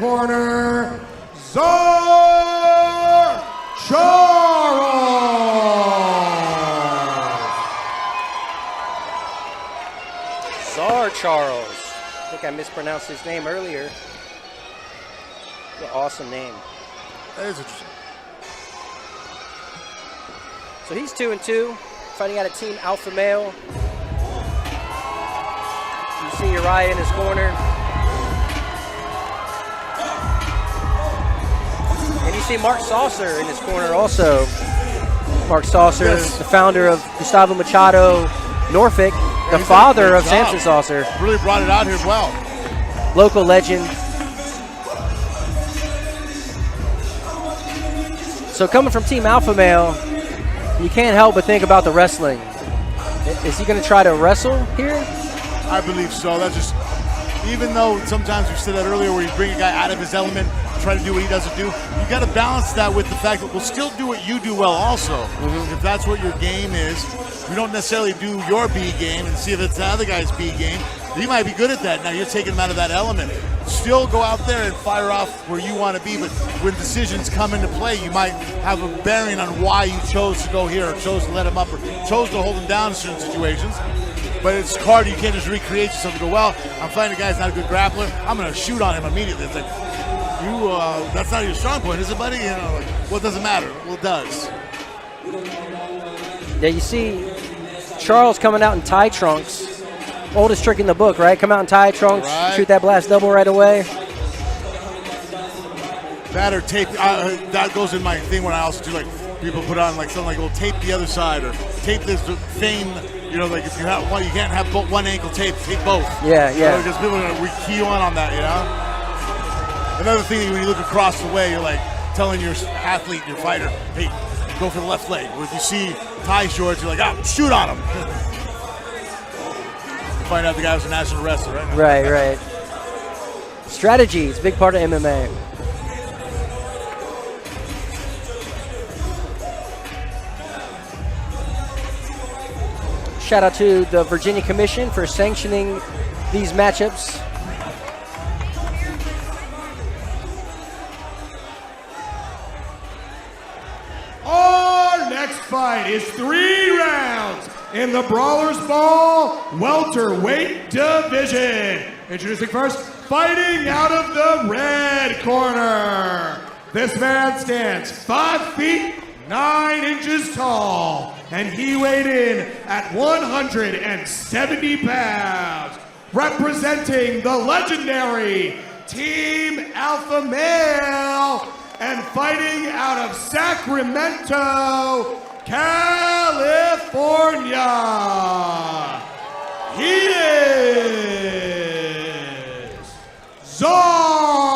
corner, Sczar Charles. I think I mispronounced his name earlier. What an awesome name. That is interesting. So he's 2-2, fighting out of Team Alpha Male. You see Uriah in his corner. And you see Mark Saucer in his corner also. Mark Saucer, yes, the founder of Gustavo Machado Norfolk, the father of Samson Saucer. Really brought it out here well. Local legend. So coming from Team Alpha Male, you can't help but think about the wrestling. Is he going to try to wrestle here? I believe so. That's just, even though sometimes we said that earlier where you bring a guy out of his element, try to do what he doesn't do, you got to balance that with the fact that we'll still do what you do well also. Mm-hmm. If that's what your game is, we don't necessarily do your B game and see if it's the other guy's B game. He might be good at that. Now you're taking him out of that element. Still go out there and fire off where you want to be, but when decisions come into play, you might have a bearing on why you chose to go here or chose to let him up or chose to hold him down in certain situations. But it's hard. You can't just recreate yourself and go, well, I'm finding a guy's not a good grappler. I'm going to shoot on him immediately. It's like, that's not your strong point, is it, buddy? You know, well, it doesn't matter. Well, it does. Yeah, you see Charles coming out in tie trunks. Oldest trick in the book, right? Come out in tie trunks, right, shoot that blast double right away. That or tape. That goes in my thing when I also do, like, people put on like something like, well, tape the other side or tape this to feign. You know, like if you have one, you can't have one ankle tape. Tape both. Yeah, yeah. Because people are gonna key you on that. You know. Another thing, when you look across the way, you're like telling your athlete, your fighter, hey, go for the left leg. Or if you see tie shorts, you're like, shoot on him. Find out the guy was a national wrestler, right? Right. Strategy is a big part of MMA. Shout out to the Virginia Commission for sanctioning these matchups. Our next fight is 3 rounds in the Brawlers Ball welterweight division. Introducing first, fighting out of the red corner. This man stands 5 feet 9 inches tall, and he weighed in at 170 pounds. Representing the legendary Team Alpha Male and fighting out of Sacramento, California, he is Sczar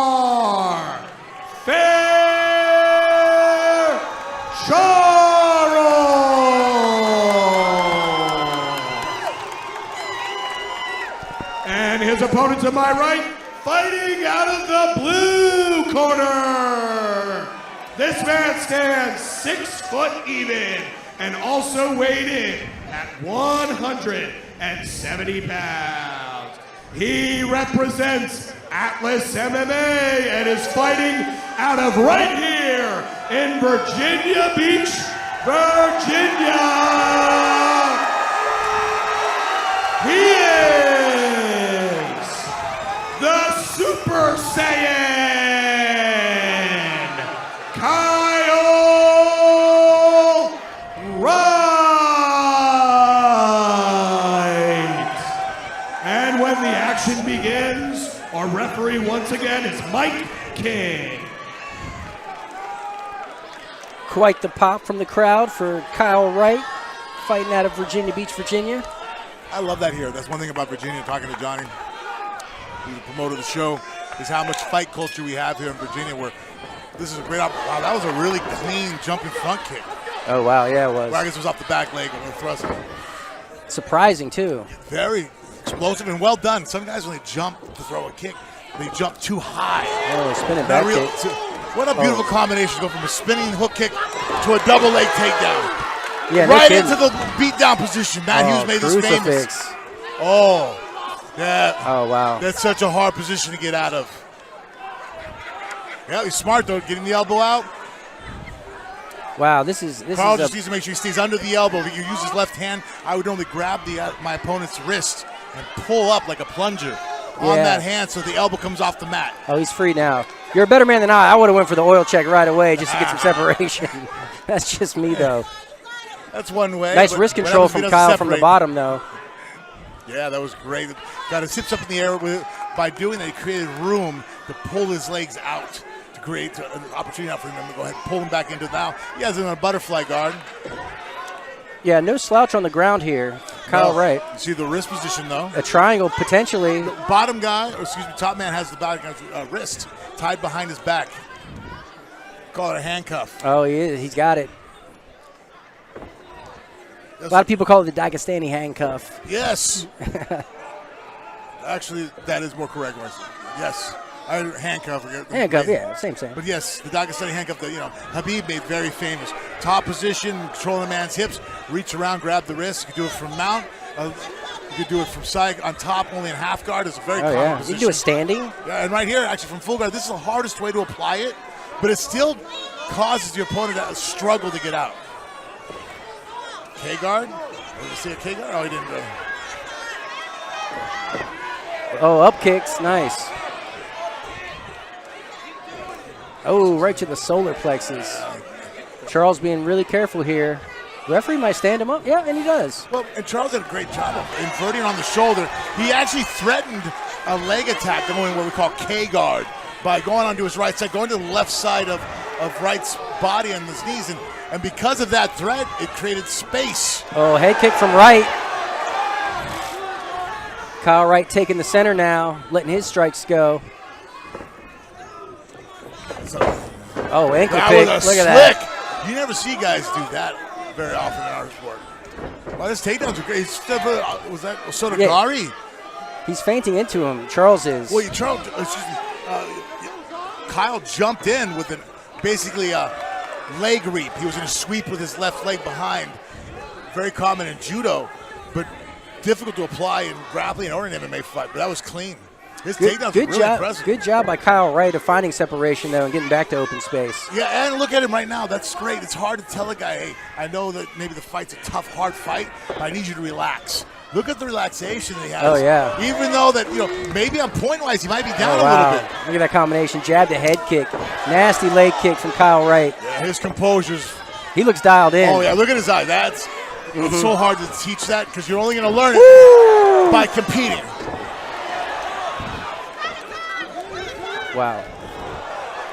and his opponent to my right, fighting out of the blue corner. This man stands 6 foot even and also weighed in at 170 pounds. He represents Atlas MMA and is fighting out of right here in Virginia Beach, Virginia. He is the Super Saiyan, Kyle Wright. And when the action begins, our referee once again is Mike King. Quite the pop from the crowd for Kyle Wright, fighting out of Virginia Beach, Virginia. I love that here. That's one thing about Virginia, talking to Johnny, who's the promoter of the show, is how much fight culture we have here in Virginia, where this is a great opportunity. Wow, that was a really clean jumping front kick. Oh, wow, yeah, it was. Well, I guess it was off the back leg or thrust. Surprising, too. Very explosive and well done. Some guys, when they jump to throw a kick, they jump too high. Oh, spinning back kick. What a beautiful combination to go from a spinning hook kick to a double leg takedown. Yeah, right into the beatdown position. Matt Hughes made this famous. Oh, yeah. Oh, wow. That's such a hard position to get out of. Yeah, he's smart, though, getting the elbow out. Wow, this is Carl just needs to make sure he stays under the elbow. If you use his left hand, I would normally grab my opponent's wrist and pull up like a plunger on that hand so the elbow comes off the mat. Oh, he's free now. You're a better man than I. I would have went for the oil check right away just to get some separation. That's just me, though. That's one way. Nice wrist control from Kyle from the bottom, though. Yeah, that was great. Got his hips up in the air. By doing that, he created room to pull his legs out to create an opportunity now for him to go ahead and pull him back into now. He has him in a butterfly guard. Yeah, no slouch on the ground here. Kyle Wright. You see the wrist position, though. A triangle, potentially. The bottom guy, or excuse me, top man has the bottom guy's wrist tied behind his back. Call it a handcuff. Oh, he is. He's got it. A lot of people call it the Dagestani handcuff. Yes. Actually, that is more correct. Yes. Handcuff. Handcuff, yeah, same. But yes, the Dagestani handcuff that Habib made very famous. Top position, controlling the man's hips, reach around, grab the wrist. You can do it from mount. You could do it from side on top, only in half guard. It's a very common position. You can do it standing. Yeah, and right here, actually from full guard, this is the hardest way to apply it, but it still causes your opponent to struggle to get out. K-guard? Did you see a K-guard? Oh, he didn't go. Oh, up kicks. Nice. Oh, right to the solar plexus. Charles being really careful here. The referee might stand him up. Yeah, and he does. Well, and Charles did a great job of inverting on the shoulder. He actually threatened a leg attack, going what we call K-guard, by going onto his right side, going to the left side of Wright's body and his knees. And because of that threat, it created space. Oh, head kick from Wright. Kyle Wright taking the center now, letting his strikes go. Oh, ankle pick. Look at that. You never see guys do that very often in our sport. Well, his takedowns are great. Was that Sotogari? Yeah. He's fainting into him. Charles is. Well, Kyle jumped in with basically a leg reap. He was going to sweep with his left leg behind. Very common in judo, but difficult to apply in grappling or in MMA fight. But that was clean. His takedowns were really impressive. Good job by Kyle Wright of finding separation, though, and getting back to open space. Yeah, and look at him right now. That's great. It's hard to tell a guy, hey, I know that maybe the fight's a tough, hard fight, but I need you to relax. Look at the relaxation that he has. Oh, yeah. Even though that, maybe on point-wise he might be down a little bit. Look at that combination. Jab to head kick. Nasty leg kick from Kyle Wright. Yeah, his composure's. He looks dialed in. Oh, yeah, look at his eye. It's so hard to teach that because you're only going to learn it by competing. Wow.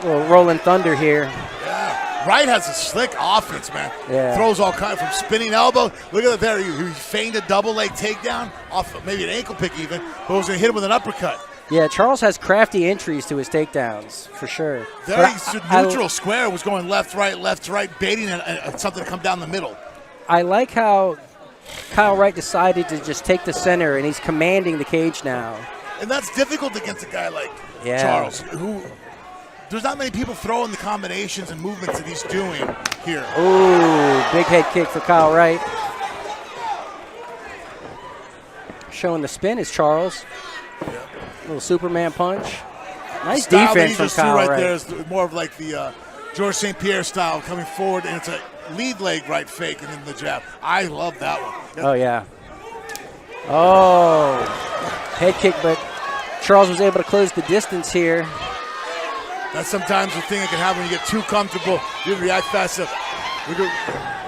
A little rolling thunder here. Yeah. Wright has a slick offense, man. Yeah. Throws all kinds from spinning elbow. Look at that there. He feigned a double leg takedown off maybe an ankle pick even, but was going to hit him with an uppercut. Yeah, Charles has crafty entries to his takedowns, for sure. Very neutral square was going left, right, baiting something to come down the middle. I like how Kyle Wright decided to just take the center, and he's commanding the cage now. And that's difficult against a guy like Charles, who there's not many people throwing the combinations and movements that he's doing here. Ooh, big head kick for Kyle Wright. Showing the spin is Charles. Yep. Little Superman punch. Nice defense from Kyle Wright. Right there is more of like the Georges St. Pierre style, coming forward, and it's a lead leg right fake and then the jab. I love that one. Yep. Oh, yeah. Oh, head kick, but Charles was able to close the distance here. That's sometimes the thing that can happen when you get too comfortable. You react fast enough.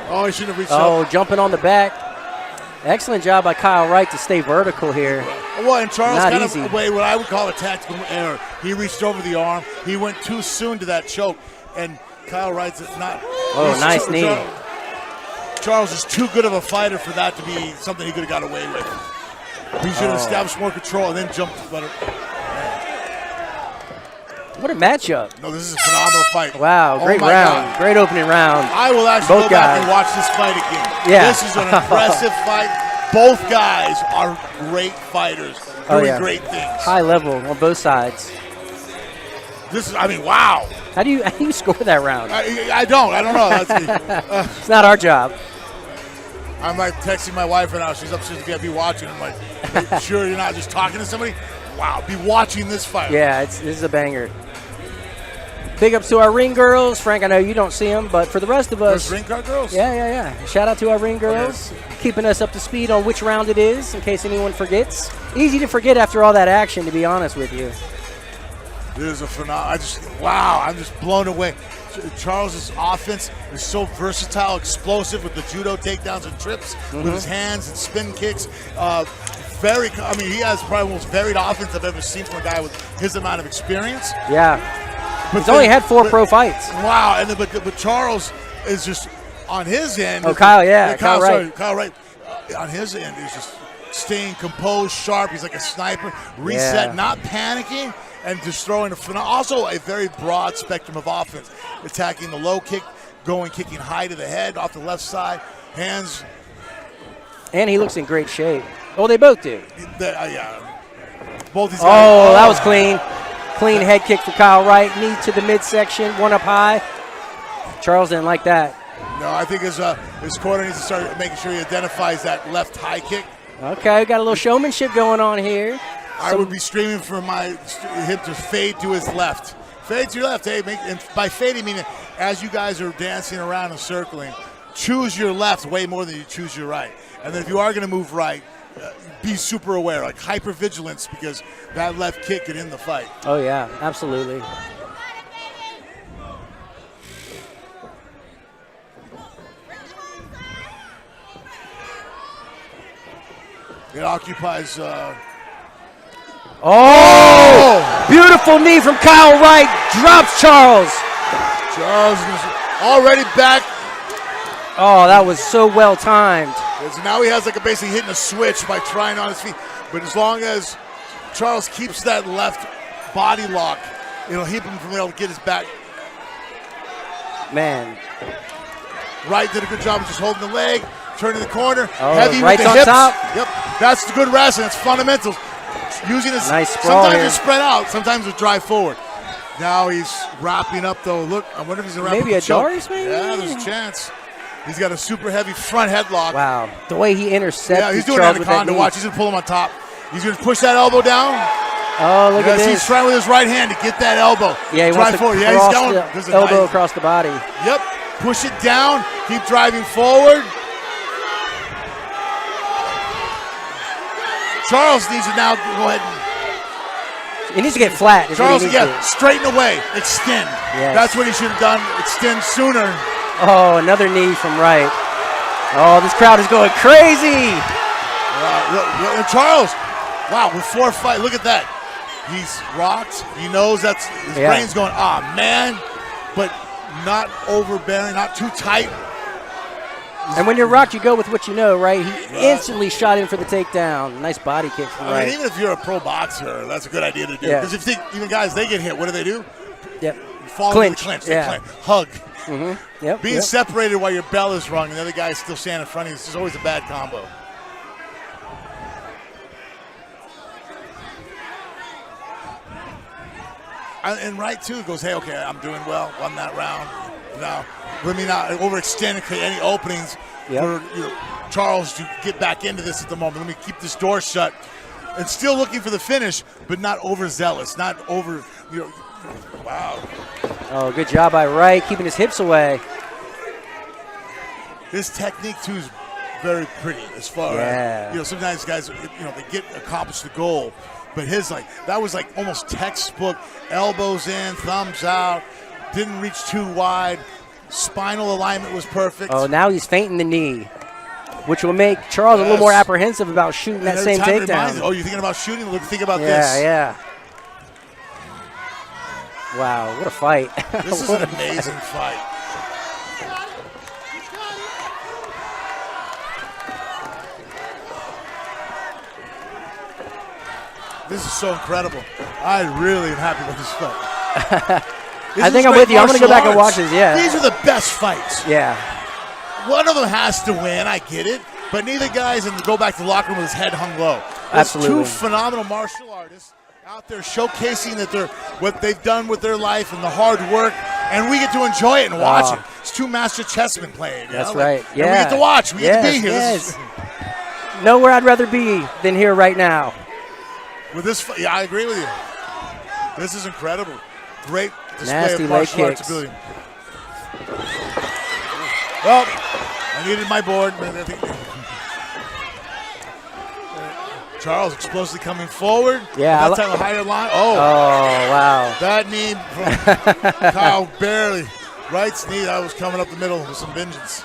Oh, he shouldn't have reached up. Oh, jumping on the back. Excellent job by Kyle Wright to stay vertical here. Well, and Charles Not kind easy. of away what I would call a tactical error. He reached over the arm. He went too soon to that choke, and Kyle Wright's not. Oh, nice knee. Charles is too good of a fighter for that to be something he could have got away with. He should have established more control and then jumped. What a matchup. No, this is a phenomenal fight. Wow, great round. God. Great opening round. I will actually go back and watch this fight again. Yeah. This is an impressive fight. Both guys are great fighters doing great things. High level on both sides. Wow. How do you score that round? I don't know. It's not our job. I'm like texting my wife right now. She's upstairs to be watching. I'm like, are you sure you're not just talking to somebody? Wow, be watching this fight. Yeah, this is a banger. Big ups to our ring girls. Frank, I know you don't see them, but for the rest of us. Those ring card girls? Yeah. Shout out to our ring girls, keeping us up to speed on which round it is, in case anyone forgets. Easy to forget after all that action, to be honest with you. This is a phenomenal. I'm just blown away. Charles's offense is so versatile, explosive with the judo takedowns and trips with his hands and spin kicks. He has probably the most varied offense I've ever seen from a guy with his amount of experience. Yeah. He's only had 4 pro fights. Wow, but Charles is just on his end. Oh, Kyle, Kyle Wright. Kyle Wright on his end is just staying composed, sharp. He's like a sniper, reset, not panicking, and just throwing also a very broad spectrum of offense, attacking the low kick, kicking high to the head off the left side, hands. And he looks in great shape. Oh, they both do. Both these guys. Oh, that was clean. Clean head kick for Kyle Wright. Knee to the midsection, one up high. Charles didn't like that. No, I think his corner needs to start making sure he identifies that left high kick. Okay, got a little showmanship going on here. I would be screaming for him to fade to his left. Fade to your left. Hey, and by fading, meaning as you guys are dancing around and circling, choose your left way more than you choose your right. And then if you are going to move right, be super aware, like hypervigilance, because that left kick could end the fight. Oh, yeah, absolutely. It occupies. Beautiful knee from Kyle Wright. Drops Charles. Charles is already back. Oh, that was so well timed. Now he has basically hitting a switch by trying on his feet. But as long as Charles keeps that left body lock, it'll keep him from being able to get his back. Man. Wright did a good job of just holding the leg, turning the corner, heavy with the on hips. Top. Yep, that's the good wrestling. It's fundamentals. Using his nice sprawl sometimes here. it's spread out, sometimes it's drive forward. Now he's wrapping up though. Look, I wonder if he's gonna wrap maybe up a Doris, maybe. Yeah, there's a chance. He's got a super heavy front headlock. Wow, the way he intercepted. Yeah, he's doing Charles Anaconda. Watch, he's gonna pull him on top. He's gonna push that elbow down. Oh, look at this. He's trying with his right hand to get that elbow. Yeah, he wants to forward. cross He's going. the elbow across the body. Yep. Push it down. Keep driving forward. Charles needs to now go ahead and. He needs to get flat. Charles, straighten away, extend. Yes. That's what he should have done. Extend sooner. Oh, another knee from Wright. Oh, this crowd is going crazy. Charles, wow, with 4 fights, look at that. He's rocked. He knows that's his brain's going, man, but not overbearing, not too tight. And when you're rocked, you go with what you know, right? He instantly shot in for the takedown. Nice body kick from Wright. Even if you're a pro boxer, that's a good idea to do. Because if even guys, they get hit, what do? Yep. Fall clinch. Into the clinch. They clinch. Hug. Mm-hmm. Yep. Being separated while your bell is rung and the other guy's still standing in front of you, this is always a bad combo. And Wright, too, goes, hey, okay, I'm doing well, won that round. Now, let me not overextend and create any openings for Charles to get back into this at the moment. Let me keep this door shut. And still looking for the finish, but not overzealous, not over, wow. Oh, good job by Wright, keeping his hips away. His technique, too, is very pretty as far as, sometimes guys, they accomplish the goal. But his, that was almost textbook, elbows in, thumbs out, didn't reach too wide, spinal alignment was perfect. Oh, now he's feinting the knee, which will make Charles a little more apprehensive about shooting that same takedown. Oh, you're thinking about shooting? Look, think about this. Yeah. Wow, what a fight. This is an amazing fight. This is so incredible. I really am happy with this fight. I think I'm with you. I'm going to go back and watch this, These are the best fights. Yeah. One of them has to win, I get it. But neither guy's going to go back to the locker room with his head hung low. Absolutely. Two phenomenal martial artists out there showcasing what they've done with their life and the hard work, and we get to enjoy it and watch it. It's two master chessmen playing. That's right. And we get to watch. We get to be here. Yes. Nowhere I'd rather be than here right now. With this, I agree with you. This is incredible. Great display Nasty of leg martial arts kicks. ability. Well, I needed my board. But I think Charles explosively coming forward. Yeah, That time a higher line. Oh, wow. That knee from Kyle barely. Right knee, that was coming up the middle with some vengeance.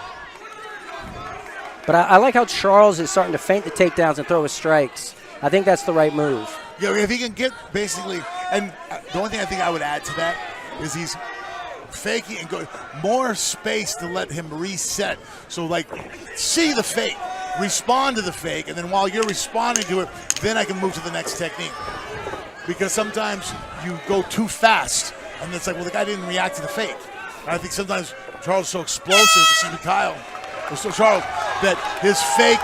But I like how Charles is starting to feint the takedowns and throw his strikes. I think that's the right move. Yeah, if he can get basically, and the only thing I think I would add to that is he's faking and go more space to let him reset. So like, see the fake, respond to the fake, and then while you're responding to it, then I can move to the next technique. Because sometimes you go too fast, and it's like, well, the guy didn't react to the fake. And I think sometimes Charles is so explosive, Kyle, or so Charles, that his fake,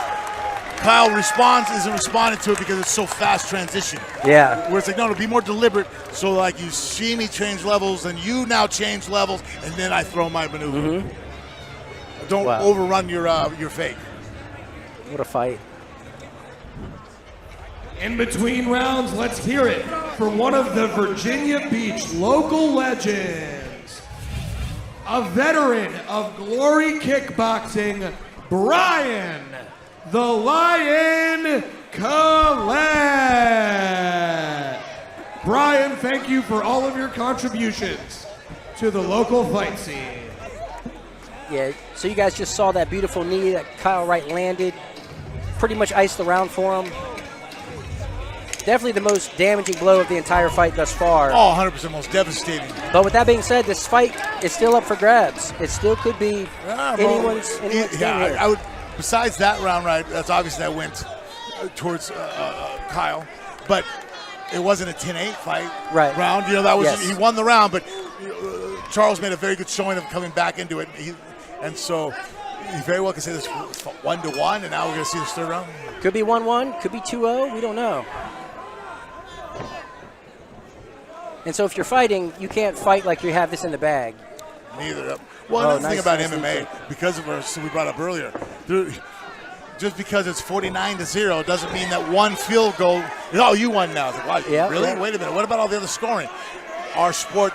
Kyle isn't responding to it because it's so fast transition. Yeah. Where it's like, no, be more deliberate. So like you see me change levels, and you now change levels, and then I throw my maneuver. Mm-hmm. Don't overrun your fake. What a fight. In between rounds, let's hear it for one of the Virginia Beach local legends, a veteran of Glory Kickboxing, Brian the Lion Collette. Brian, thank you for all of your contributions to the local fight scene. Yeah, so you guys just saw that beautiful knee that Kyle Wright landed. Pretty much iced the round for him. Definitely the most damaging blow of the entire fight thus far. Oh, 100% most devastating. But with that being said, this fight is still up for grabs. It still could be anyone's game here. I would. Besides that round, right? That's obviously that went towards Kyle, but it wasn't a 10-8 fight round. You know, that was he won the round, but Charles made a very good showing of coming back into it, and so he very well could say this 1-1, and now we're going to see this third round. Could be 1-1, could be 2-0. We don't know. And so if you're fighting, you can't fight like you have this in the bag. Neither. Well, another thing about MMA, because of what we brought up earlier, just because it's 49-0 doesn't mean that one field goal, oh, you won now. It's like, wow, really? Yeah. Wait a minute. What about all the other scoring? Our sport.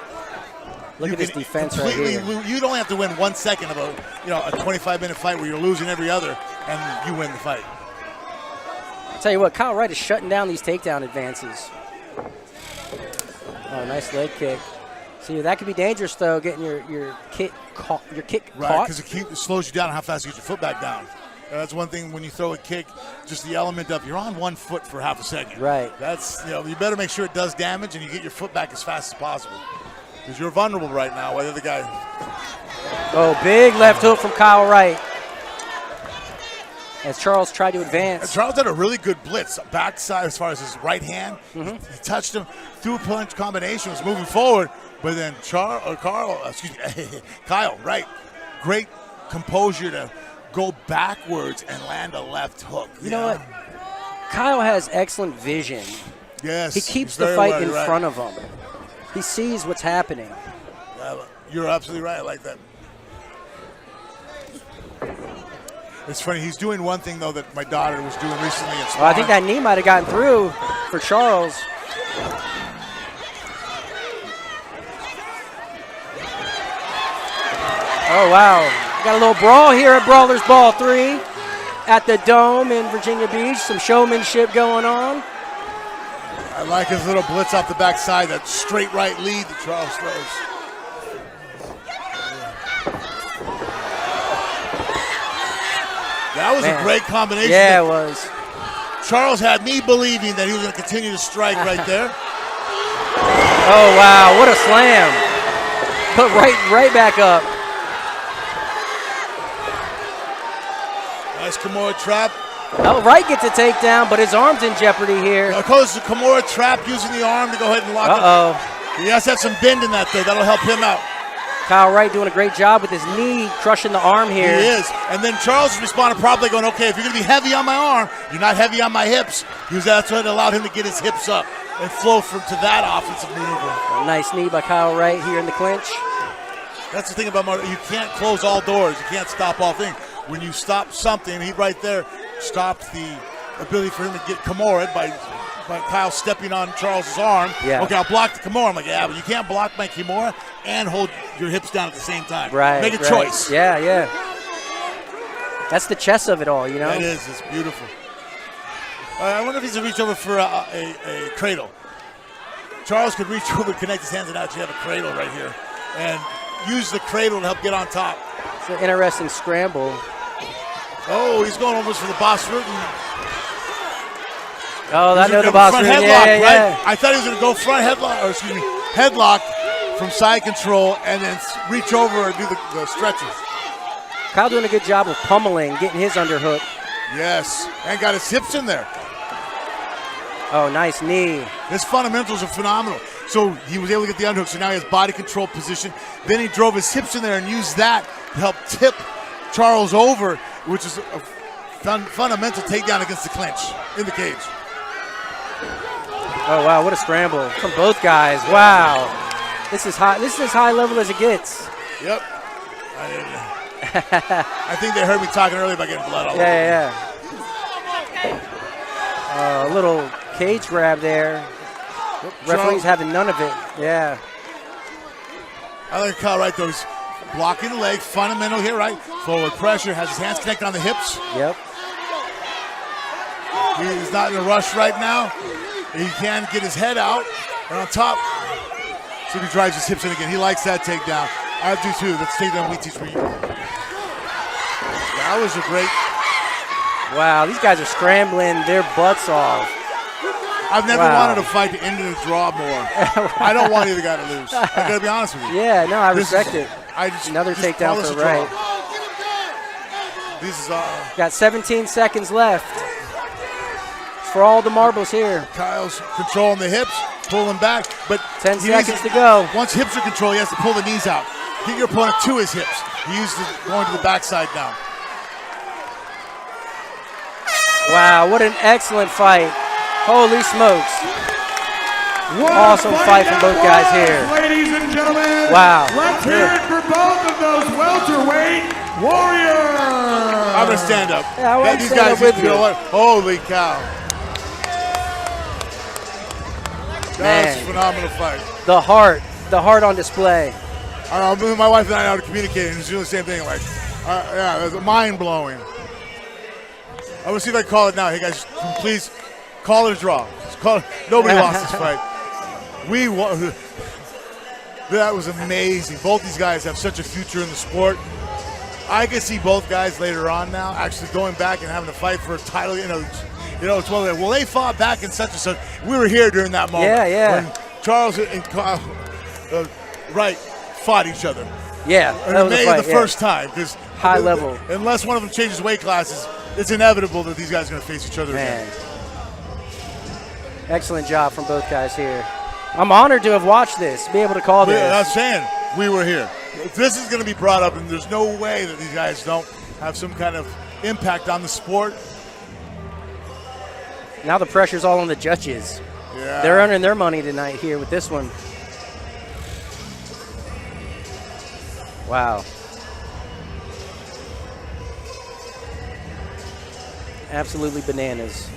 Look at this defense right here. You don't have to win 1 second of a 25-minute fight where you're losing every other, and you win the fight. I'll tell you what, Kyle Wright is shutting down these takedown advances. Oh, nice leg kick. See, that could be dangerous, though, getting your kick caught. Right, because it slows you down how fast you get your foot back down. That's one thing when you throw a kick, just the element of you're on 1 foot for half a second. Right. That's, you better make sure it does damage and you get your foot back as fast as possible. Because you're vulnerable right now, whether the guy. Oh, big left hook from Kyle Wright. As Charles tried to advance. And Charles had a really good blitz, backside as far as his right hand. Mm-hmm. He touched him, threw a punch combination, was moving forward, but then Kyle, right, great composure to go backwards and land a left hook. You know what? Kyle has excellent vision. Yes. He keeps the fight in front of him. He sees what's happening. You're absolutely right. I like that. It's funny. He's doing one thing, though, that my daughter was doing recently. Well, I think that knee might have gotten through for Charles. Oh, wow. We got a little brawl here at Brawlers Ball 3 at the Dome in Virginia Beach. Some showmanship going on. I like his little blitz off the backside, that straight right lead that Charles throws. That was a great combination. Yeah, it was. Charles had me believing that he was going to continue to strike right there. Oh, wow. What a slam. Put right back up. Nice Kimura trap. Oh, Wright gets a takedown, but his arm's in jeopardy here. Of course, the Kimura trap using the arm to go ahead and lock it. He has to have some bend in that, though. That'll help him out. Kyle Wright doing a great job with his knee, crushing the arm here. He is. And then Charles responded probably going, okay, if you're going to be heavy on my arm, you're not heavy on my hips. That's what allowed him to get his hips up and flow to that offensive maneuver. A nice knee by Kyle Wright here in the clinch. That's the thing about Martin. You can't close all doors. You can't stop all things. When you stop something, he right there stopped the ability for him to get Kimura by by Kyle stepping on Charles's arm. Yeah. Okay, I'll block the Kimura. I'm like, yeah, but you can't block my Kimura and hold your hips down at the same time. Right. Make a choice. Yeah, yeah. That's the chess of it all, you know? That is. It's beautiful. I wonder if he's a reach over for a cradle. Charles could reach over, connect his hands, and actually have a cradle right here. And use the cradle to help get on top. It's an interesting scramble. Oh, he's going almost for the boss root. Oh, I know the boss root. Front headlock, Yeah. right? I thought he was going to go front headlock from side control and then reach over and do the stretches. Kyle doing a good job of pummeling, getting his underhook. Yes, and got his hips in there. Oh, nice knee. His fundamentals are phenomenal. So he was able to get the underhook, so now he has body control position. Then he drove his hips in there and used that to help tip Charles over, which is a fundamental takedown against the clinch in the cage. Oh, wow, what a scramble from both guys. Wow. This is high. This is as high level as it gets. Yep. I think they heard me talking earlier about getting blood all over. Yeah. A little cage grab there. Referee's having none of it. Yeah. I like Kyle right though. He's blocking the leg, fundamental here, right? Forward pressure, has his hands connected on the hips. Yep. He's not in a rush right now. He can get his head out and on top. See if he drives his hips in again. He likes that takedown. I do too. That's the takedown we teach for you. That was a great. Wow, these guys are scrambling their butts off. I've never wanted a fight to end in a draw more. I don't want either guy to lose. I gotta be honest with you. Yeah, no, I respect it. Another Another takedown for Wright. This is got 17 seconds left. It's for all the marbles here. Kyle's controlling the hips, pulling back, but 10 seconds to go. Once hips are controlled, he has to pull the knees out. Get your opponent to his hips. He uses going to the backside now. Wow, what an excellent fight. Holy smokes. Awesome fight from both guys here. Ladies and gentlemen, wow. Let's hear it for both of those welterweight warriors. I'm going to stand up. Yeah, I want to these stand guys up with you. Holy cow. That was a Man. phenomenal fight. The heart on display. My wife and I are communicating. It's doing the same thing. Like, yeah, it was mind-blowing. I'm going to see if I can call it now. Hey, guys, please call it a draw. Nobody lost this fight. We won. That was amazing. Both these guys have such a future in the sport. I can see both guys later on now actually going back and having to fight for a title. You know, it's one of the, well, they fought back in such and such. We were here during that moment. Yeah. When Charles and Kyle Wright fought each other. Yeah, that was a fight, the first time because high level. Unless one of them changes weight classes, it's inevitable that these guys are going to face each other again. Excellent job from both guys here. I'm honored to have watched this, be able to call this. I'm saying we were here. This is going to be brought up, and there's no way that these guys don't have some kind of impact on the sport. Now the pressure's all on the judges. Yeah. They're earning their money tonight here with this one. Wow. Absolutely bananas.